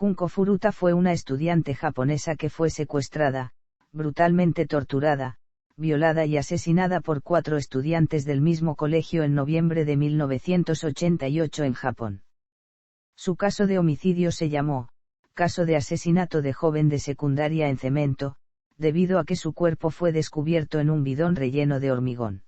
Junko Furuta fue una estudiante japonesa que fue secuestrada, brutalmente torturada, violada y asesinada por 4 estudiantes del mismo colegio en noviembre de 1988 en Japón. Su caso de homicidio se llamó, caso de asesinato de joven de secundaria en cemento, debido a que su cuerpo fue descubierto en un bidón relleno de hormigón.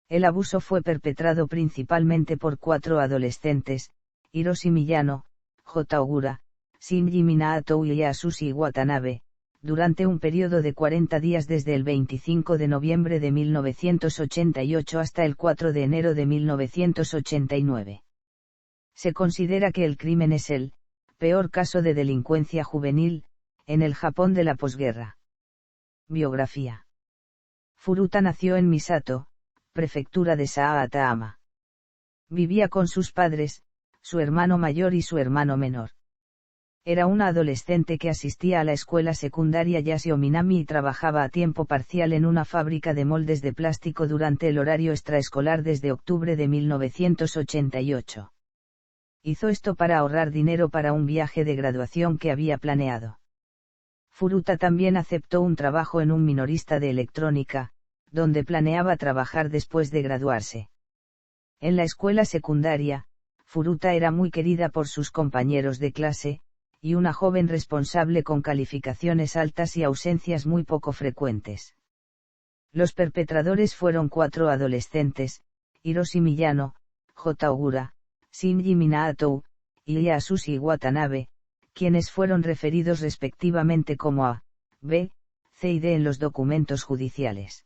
El abuso fue perpetrado principalmente por 4 adolescentes, Hiroshi Miyano, J. Ogura, Shinji Minato y Yasushi Watanabe, durante un periodo de 40 días desde el 25 de noviembre de 1988 hasta el 4 de enero de 1989. Se considera que el crimen es el peor caso de delincuencia juvenil en el Japón de la posguerra. Biografía. Furuta nació en Misato, prefectura de Saotama. Vivía con sus padres, su hermano mayor y su hermano menor. Era una adolescente que asistía a la escuela secundaria Yasio Minami y trabajaba a tiempo parcial en una fábrica de moldes de plástico durante el horario extraescolar desde octubre de 1988. Hizo esto para ahorrar dinero para un viaje de graduación que había planeado. Furuta también aceptó un trabajo en un minorista de electrónica, donde planeaba trabajar después de graduarse. En la escuela secundaria, Furuta era muy querida por sus compañeros de clase, y una joven responsable con calificaciones altas y ausencias muy poco frecuentes. Los perpetradores fueron 4 adolescentes, Hiroshi Miyano, J. Ogura, Shinji Minato, y Yasushi Watanabe, quienes fueron referidos respectivamente como A, B, C y D en los documentos judiciales.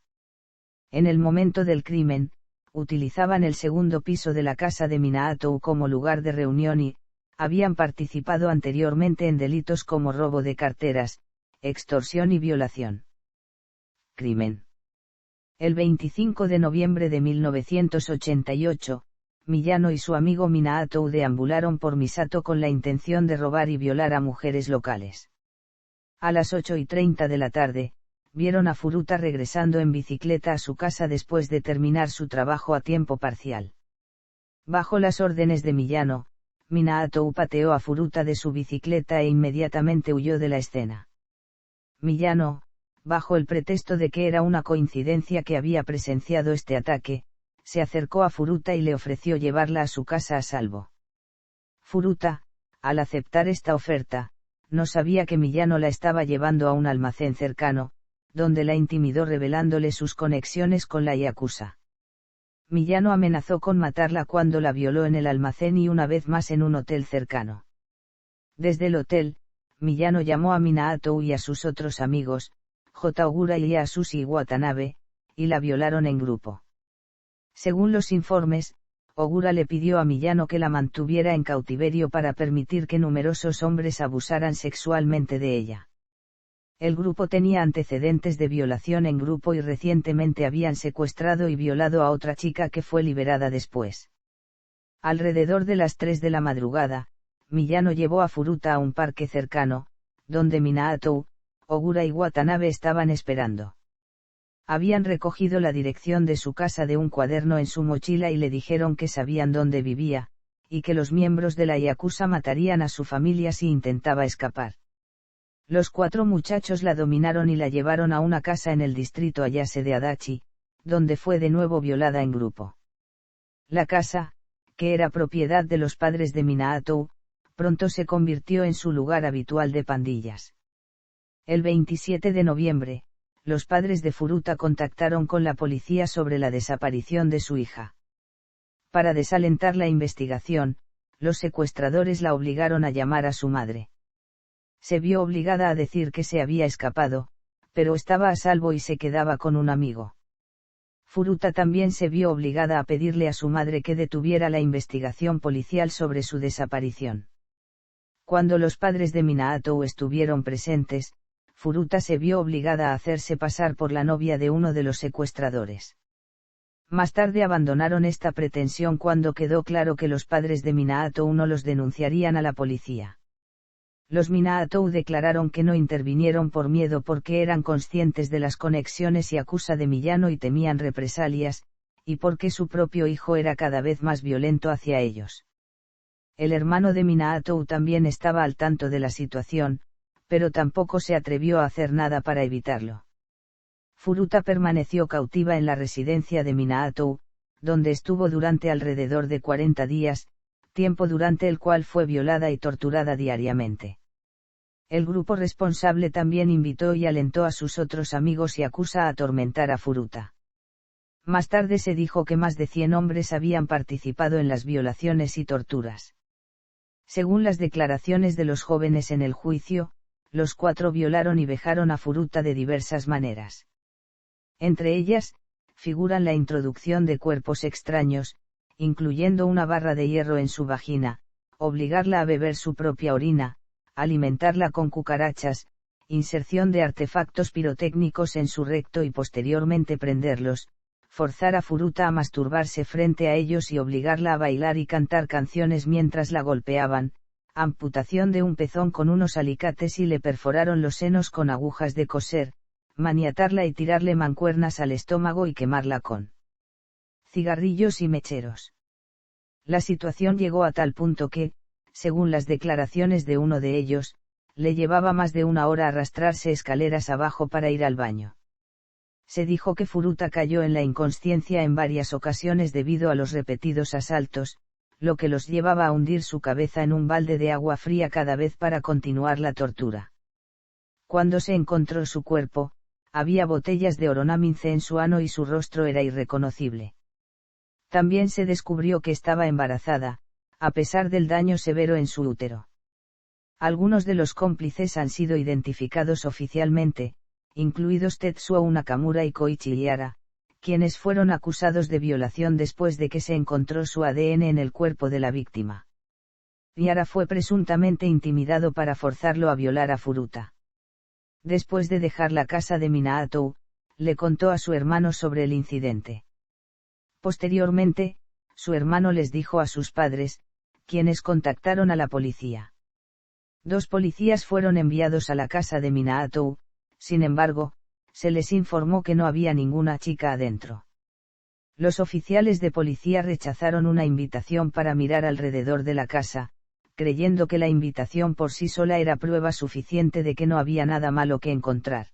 En el momento del crimen, utilizaban el segundo piso de la casa de Minato como lugar de reunión y habían participado anteriormente en delitos como robo de carteras, extorsión y violación. Crimen. El 25 de noviembre de 1988, Miyano y su amigo Minato deambularon por Misato con la intención de robar y violar a mujeres locales. A las 8:30 de la tarde, vieron a Furuta regresando en bicicleta a su casa después de terminar su trabajo a tiempo parcial. Bajo las órdenes de Miyano, Minato pateó a Furuta de su bicicleta e inmediatamente huyó de la escena. Miyano, bajo el pretexto de que era una coincidencia que había presenciado este ataque, se acercó a Furuta y le ofreció llevarla a su casa a salvo. Furuta, al aceptar esta oferta, no sabía que Miyano la estaba llevando a un almacén cercano, donde la intimidó revelándole sus conexiones con la yakuza. Miyano amenazó con matarla cuando la violó en el almacén y una vez más en un hotel cercano. Desde el hotel, Miyano llamó a Minato y a sus otros amigos, J. Ogura y Yasushi Watanabe, y la violaron en grupo. Según los informes, Ogura le pidió a Miyano que la mantuviera en cautiverio para permitir que numerosos hombres abusaran sexualmente de ella. El grupo tenía antecedentes de violación en grupo y recientemente habían secuestrado y violado a otra chica que fue liberada después. Alrededor de las 3 de la madrugada, Miyano llevó a Furuta a un parque cercano, donde Minato, Ogura y Watanabe estaban esperando. Habían recogido la dirección de su casa de un cuaderno en su mochila y le dijeron que sabían dónde vivía, y que los miembros de la yakuza matarían a su familia si intentaba escapar. Los 4 muchachos la dominaron y la llevaron a una casa en el distrito Ayase de Adachi, donde fue de nuevo violada en grupo. La casa, que era propiedad de los padres de Minato, pronto se convirtió en su lugar habitual de pandillas. El 27 de noviembre, los padres de Furuta contactaron con la policía sobre la desaparición de su hija. Para desalentar la investigación, los secuestradores la obligaron a llamar a su madre. Se vio obligada a decir que se había escapado, pero estaba a salvo y se quedaba con un amigo. Furuta también se vio obligada a pedirle a su madre que detuviera la investigación policial sobre su desaparición. Cuando los padres de Minato estuvieron presentes, Furuta se vio obligada a hacerse pasar por la novia de uno de los secuestradores. Más tarde abandonaron esta pretensión cuando quedó claro que los padres de Minato no los denunciarían a la policía. Los Minato declararon que no intervinieron por miedo porque eran conscientes de las conexiones yakuza de Miyano y temían represalias, y porque su propio hijo era cada vez más violento hacia ellos. El hermano de Minato también estaba al tanto de la situación, pero tampoco se atrevió a hacer nada para evitarlo. Furuta permaneció cautiva en la residencia de Minato, donde estuvo durante alrededor de 40 días, tiempo durante el cual fue violada y torturada diariamente. El grupo responsable también invitó y alentó a sus otros amigos y acusa a atormentar a Furuta. Más tarde se dijo que más de 100 hombres habían participado en las violaciones y torturas. Según las declaraciones de los jóvenes en el juicio, los 4 violaron y vejaron a Furuta de diversas maneras. Entre ellas, figuran la introducción de cuerpos extraños, incluyendo una barra de hierro en su vagina, obligarla a beber su propia orina, alimentarla con cucarachas, inserción de artefactos pirotécnicos en su recto y posteriormente prenderlos, forzar a Furuta a masturbarse frente a ellos y obligarla a bailar y cantar canciones mientras la golpeaban, amputación de un pezón con unos alicates y le perforaron los senos con agujas de coser, maniatarla y tirarle mancuernas al estómago y quemarla con cigarrillos y mecheros. La situación llegó a tal punto que, según las declaraciones de uno de ellos, le llevaba más de 1 hora arrastrarse escaleras abajo para ir al baño. Se dijo que Furuta cayó en la inconsciencia en varias ocasiones debido a los repetidos asaltos, lo que los llevaba a hundir su cabeza en un balde de agua fría cada vez para continuar la tortura. Cuando se encontró su cuerpo, había botellas de oronamince en su ano y su rostro era irreconocible. También se descubrió que estaba embarazada, a pesar del daño severo en su útero. Algunos de los cómplices han sido identificados oficialmente, incluidos Tetsuo Nakamura y Koichi Liara, quienes fueron acusados de violación después de que se encontró su ADN en el cuerpo de la víctima. Liara fue presuntamente intimidado para forzarlo a violar a Furuta. Después de dejar la casa de Minato, le contó a su hermano sobre el incidente. Posteriormente, su hermano les dijo a sus padres, quienes contactaron a la policía. 2 policías fueron enviados a la casa de Minato, sin embargo, se les informó que no había ninguna chica adentro. Los oficiales de policía rechazaron una invitación para mirar alrededor de la casa, creyendo que la invitación por sí sola era prueba suficiente de que no había nada malo que encontrar.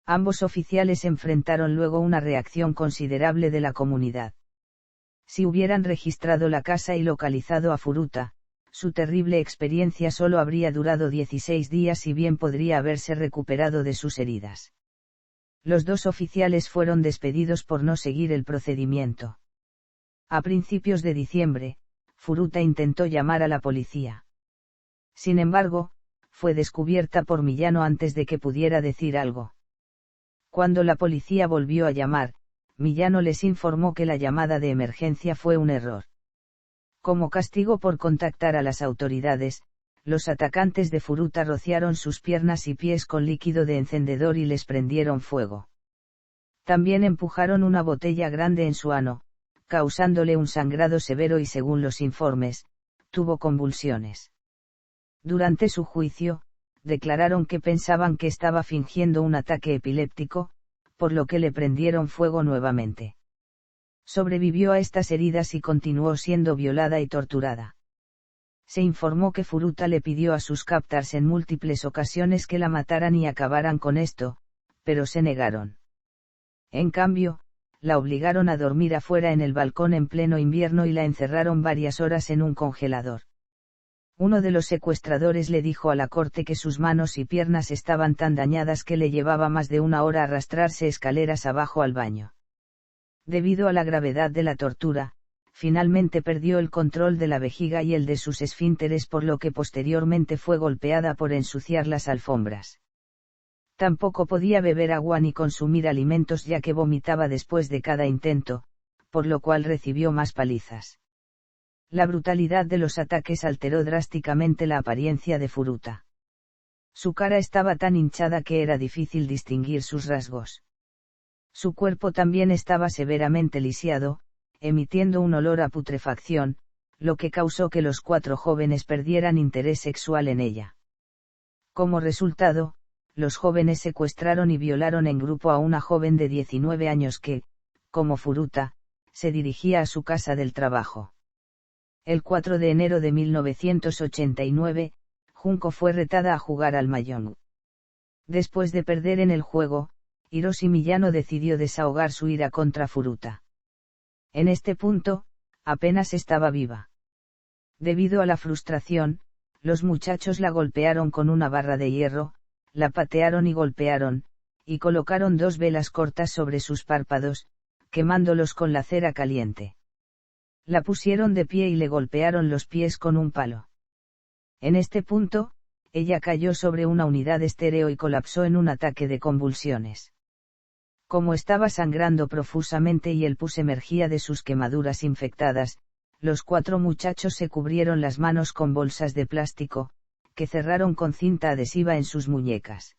Ambos oficiales enfrentaron luego una reacción considerable de la comunidad. Si hubieran registrado la casa y localizado a Furuta, su terrible experiencia solo habría durado 16 días y bien podría haberse recuperado de sus heridas. Los 2 oficiales fueron despedidos por no seguir el procedimiento. A principios de diciembre, Furuta intentó llamar a la policía. Sin embargo, fue descubierta por Miyano antes de que pudiera decir algo. Cuando la policía volvió a llamar, Miyano les informó que la llamada de emergencia fue un error. Como castigo por contactar a las autoridades, los atacantes de Furuta rociaron sus piernas y pies con líquido de encendedor y les prendieron fuego. También empujaron una botella grande en su ano, causándole un sangrado severo y según los informes, tuvo convulsiones. Durante su juicio, declararon que pensaban que estaba fingiendo un ataque epiléptico, por lo que le prendieron fuego nuevamente. Sobrevivió a estas heridas y continuó siendo violada y torturada. Se informó que Furuta le pidió a sus captors en múltiples ocasiones que la mataran y acabaran con esto, pero se negaron. En cambio, la obligaron a dormir afuera en el balcón en pleno invierno y la encerraron varias horas en un congelador. Uno de los secuestradores le dijo a la corte que sus manos y piernas estaban tan dañadas que le llevaba más de 1 hora arrastrarse escaleras abajo al baño. Debido a la gravedad de la tortura, finalmente perdió el control de la vejiga y el de sus esfínteres, por lo que posteriormente fue golpeada por ensuciar las alfombras. Tampoco podía beber agua ni consumir alimentos ya que vomitaba después de cada intento, por lo cual recibió más palizas. La brutalidad de los ataques alteró drásticamente la apariencia de Furuta. Su cara estaba tan hinchada que era difícil distinguir sus rasgos. Su cuerpo también estaba severamente lisiado, emitiendo un olor a putrefacción, lo que causó que los 4 jóvenes perdieran interés sexual en ella. Como resultado, los jóvenes secuestraron y violaron en grupo a una joven de 19 años que, como Furuta, se dirigía a su casa del trabajo. El 4 de enero de 1989, Junko fue retada a jugar al Mahjong. Después de perder en el juego, Hiroshi Miyano decidió desahogar su ira contra Furuta. En este punto, apenas estaba viva. Debido a la frustración, los muchachos la golpearon con una barra de hierro, la patearon y golpearon, y colocaron 2 velas cortas sobre sus párpados, quemándolos con la cera caliente. La pusieron de pie y le golpearon los pies con un palo. En este punto, ella cayó sobre una unidad estéreo y colapsó en un ataque de convulsiones. Como estaba sangrando profusamente y el pus emergía de sus quemaduras infectadas, los 4 muchachos se cubrieron las manos con bolsas de plástico, que cerraron con cinta adhesiva en sus muñecas.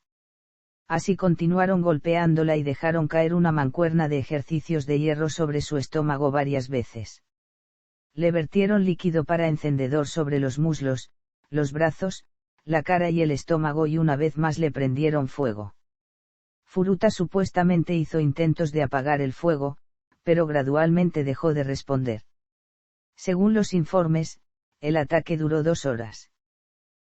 Así continuaron golpeándola y dejaron caer una mancuerna de ejercicios de hierro sobre su estómago varias veces. Le vertieron líquido para encendedor sobre los muslos, los brazos, la cara y el estómago y una vez más le prendieron fuego. Furuta supuestamente hizo intentos de apagar el fuego, pero gradualmente dejó de responder. Según los informes, el ataque duró 2 horas.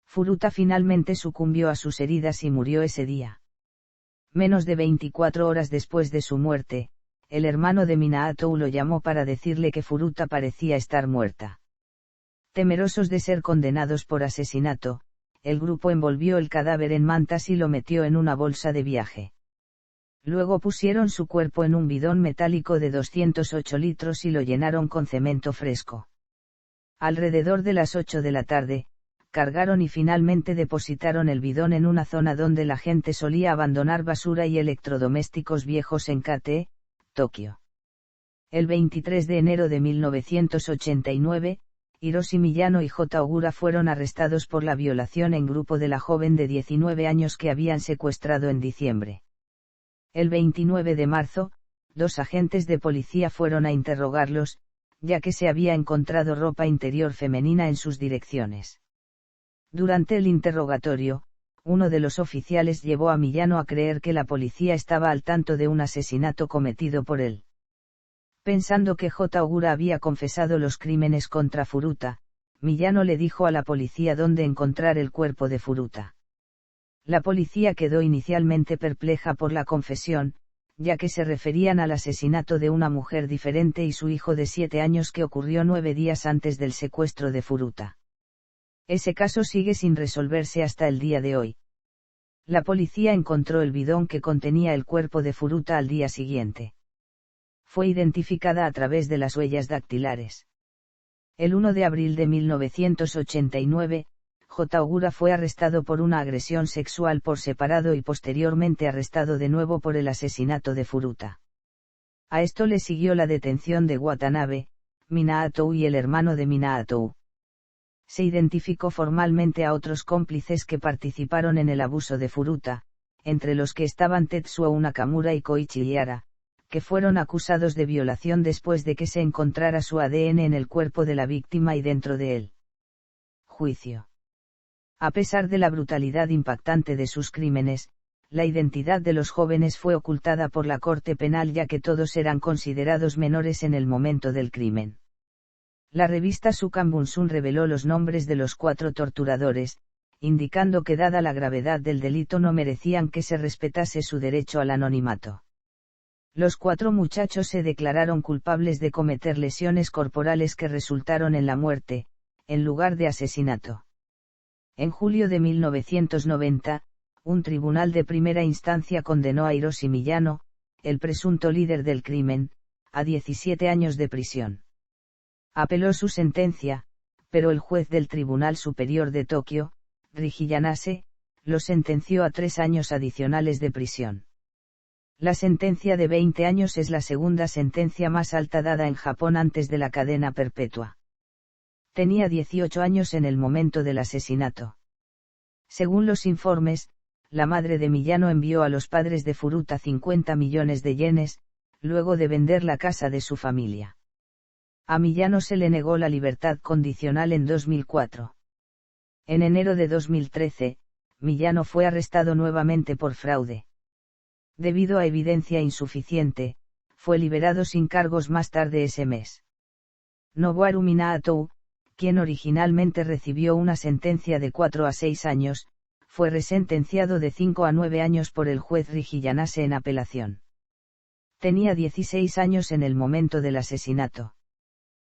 Furuta finalmente sucumbió a sus heridas y murió ese día. Menos de 24 horas después de su muerte, el hermano de Minato lo llamó para decirle que Furuta parecía estar muerta. Temerosos de ser condenados por asesinato, el grupo envolvió el cadáver en mantas y lo metió en una bolsa de viaje. Luego pusieron su cuerpo en un bidón metálico de 208 litros y lo llenaron con cemento fresco. Alrededor de las 8 de la tarde, cargaron y finalmente depositaron el bidón en una zona donde la gente solía abandonar basura y electrodomésticos viejos en Kate, Tokio. El 23 de enero de 1989, Hiroshi Miyano y J. Ogura fueron arrestados por la violación en grupo de la joven de 19 años que habían secuestrado en diciembre. El 29 de marzo, 2 agentes de policía fueron a interrogarlos, ya que se había encontrado ropa interior femenina en sus direcciones. Durante el interrogatorio, uno de los oficiales llevó a Miyano a creer que la policía estaba al tanto de un asesinato cometido por él. Pensando que J. Ogura había confesado los crímenes contra Furuta, Miyano le dijo a la policía dónde encontrar el cuerpo de Furuta. La policía quedó inicialmente perpleja por la confesión, ya que se referían al asesinato de una mujer diferente y su hijo de 7 años que ocurrió 9 días antes del secuestro de Furuta. Ese caso sigue sin resolverse hasta el día de hoy. La policía encontró el bidón que contenía el cuerpo de Furuta al día siguiente. Fue identificada a través de las huellas dactilares. El 1 de abril de 1989, J. Ogura fue arrestado por una agresión sexual por separado y posteriormente arrestado de nuevo por el asesinato de Furuta. A esto le siguió la detención de Watanabe, Minato y el hermano de Minato. Se identificó formalmente a otros cómplices que participaron en el abuso de Furuta, entre los que estaban Tetsuo Nakamura y Koichi Ihara, que fueron acusados de violación después de que se encontrara su ADN en el cuerpo de la víctima y dentro de él. Juicio. A pesar de la brutalidad impactante de sus crímenes, la identidad de los jóvenes fue ocultada por la Corte Penal ya que todos eran considerados menores en el momento del crimen. La revista Sukan Bunsun reveló los nombres de los 4 torturadores, indicando que dada la gravedad del delito no merecían que se respetase su derecho al anonimato. Los 4 muchachos se declararon culpables de cometer lesiones corporales que resultaron en la muerte, en lugar de asesinato. En julio de 1990, un tribunal de primera instancia condenó a Hiroshi Miyano, el presunto líder del crimen, a 17 años de prisión. Apeló su sentencia, pero el juez del Tribunal Superior de Tokio, Riji Yanase, lo sentenció a 3 años adicionales de prisión. La sentencia de 20 años es la segunda sentencia más alta dada en Japón antes de la cadena perpetua. Tenía 18 años en el momento del asesinato. Según los informes, la madre de Miyano envió a los padres de Furuta 50 millones de yenes, luego de vender la casa de su familia. A Miyano se le negó la libertad condicional en 2004. En enero de 2013, Miyano fue arrestado nuevamente por fraude. Debido a evidencia insuficiente, fue liberado sin cargos más tarde ese mes. Nobuharu Minato, quien originalmente recibió una sentencia de 4 a 6 años, fue resentenciado de 5 a 9 años por el juez Riji Yanase en apelación. Tenía 16 años en el momento del asesinato.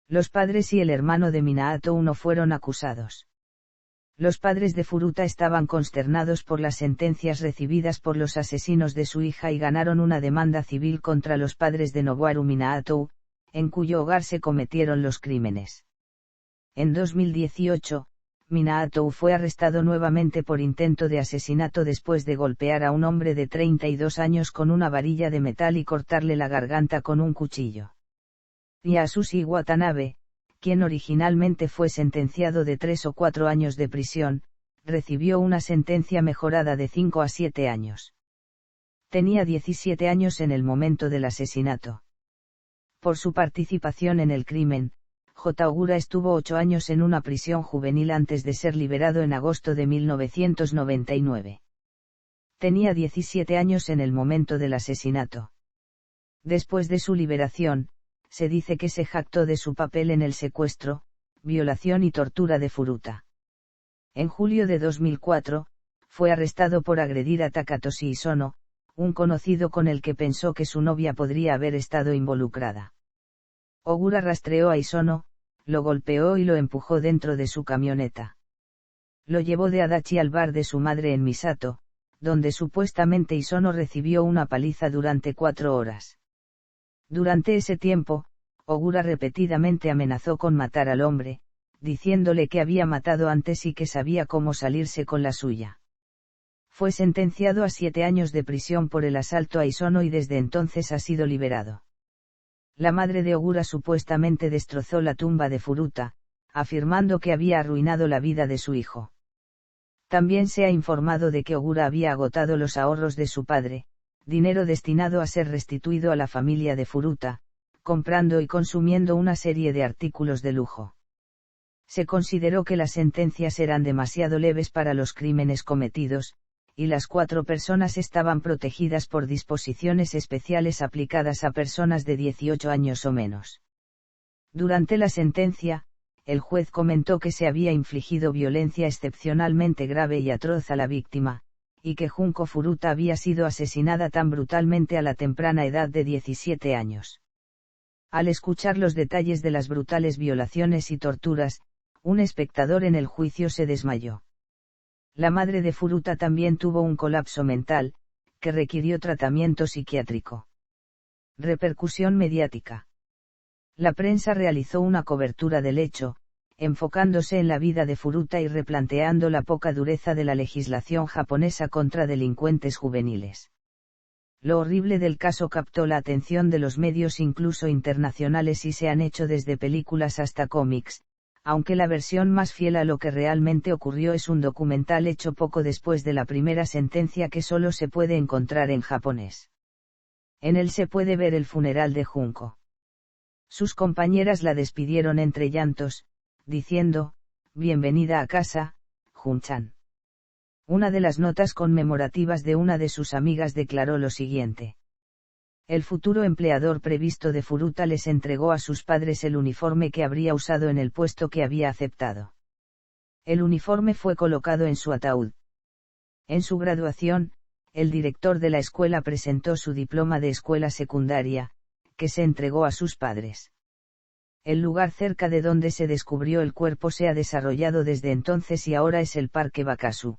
Los padres y el hermano de Minato no fueron acusados. Los padres de Furuta estaban consternados por las sentencias recibidas por los asesinos de su hija y ganaron una demanda civil contra los padres de Nobuharu Minato, en cuyo hogar se cometieron los crímenes. En 2018, Minato fue arrestado nuevamente por intento de asesinato después de golpear a un hombre de 32 años con una varilla de metal y cortarle la garganta con un cuchillo. Yasushi Watanabe, quien originalmente fue sentenciado de 3 o 4 años de prisión, recibió una sentencia mejorada de 5 a 7 años. Tenía 17 años en el momento del asesinato. Por su participación en el crimen, J. Ogura estuvo 8 años en una prisión juvenil antes de ser liberado en agosto de 1999. Tenía 17 años en el momento del asesinato. Después de su liberación, se dice que se jactó de su papel en el secuestro, violación y tortura de Furuta. En julio de 2004, fue arrestado por agredir a Takatoshi Isono, un conocido con el que pensó que su novia podría haber estado involucrada. Ogura rastreó a Isono, lo golpeó y lo empujó dentro de su camioneta. Lo llevó de Adachi al bar de su madre en Misato, donde supuestamente Isono recibió una paliza durante 4 horas. Durante ese tiempo, Ogura repetidamente amenazó con matar al hombre, diciéndole que había matado antes y que sabía cómo salirse con la suya. Fue sentenciado a 7 años de prisión por el asalto a Isono y desde entonces ha sido liberado. La madre de Ogura supuestamente destrozó la tumba de Furuta, afirmando que había arruinado la vida de su hijo. También se ha informado de que Ogura había agotado los ahorros de su padre, dinero destinado a ser restituido a la familia de Furuta, comprando y consumiendo una serie de artículos de lujo. Se consideró que las sentencias eran demasiado leves para los crímenes cometidos, y las 4 personas estaban protegidas por disposiciones especiales aplicadas a personas de 18 años o menos. Durante la sentencia, el juez comentó que se había infligido violencia excepcionalmente grave y atroz a la víctima, y que Junko Furuta había sido asesinada tan brutalmente a la temprana edad de 17 años. Al escuchar los detalles de las brutales violaciones y torturas, un espectador en el juicio se desmayó. La madre de Furuta también tuvo un colapso mental, que requirió tratamiento psiquiátrico. Repercusión mediática. La prensa realizó una cobertura del hecho, enfocándose en la vida de Furuta y replanteando la poca dureza de la legislación japonesa contra delincuentes juveniles. Lo horrible del caso captó la atención de los medios incluso internacionales y se han hecho desde películas hasta cómics, aunque la versión más fiel a lo que realmente ocurrió es un documental hecho poco después de la primera sentencia que solo se puede encontrar en japonés. En él se puede ver el funeral de Junko. Sus compañeras la despidieron entre llantos, diciendo, «Bienvenida a casa, Jun-chan». Una de las notas conmemorativas de una de sus amigas declaró lo siguiente. El futuro empleador previsto de Furuta les entregó a sus padres el uniforme que habría usado en el puesto que había aceptado. El uniforme fue colocado en su ataúd. En su graduación, el director de la escuela presentó su diploma de escuela secundaria, que se entregó a sus padres. El lugar cerca de donde se descubrió el cuerpo se ha desarrollado desde entonces y ahora es el Parque Bakasu.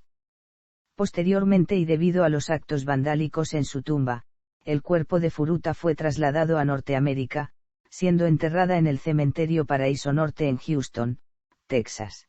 Posteriormente y debido a los actos vandálicos en su tumba, el cuerpo de Furuta fue trasladado a Norteamérica, siendo enterrada en el cementerio Paraíso Norte en Houston, Texas.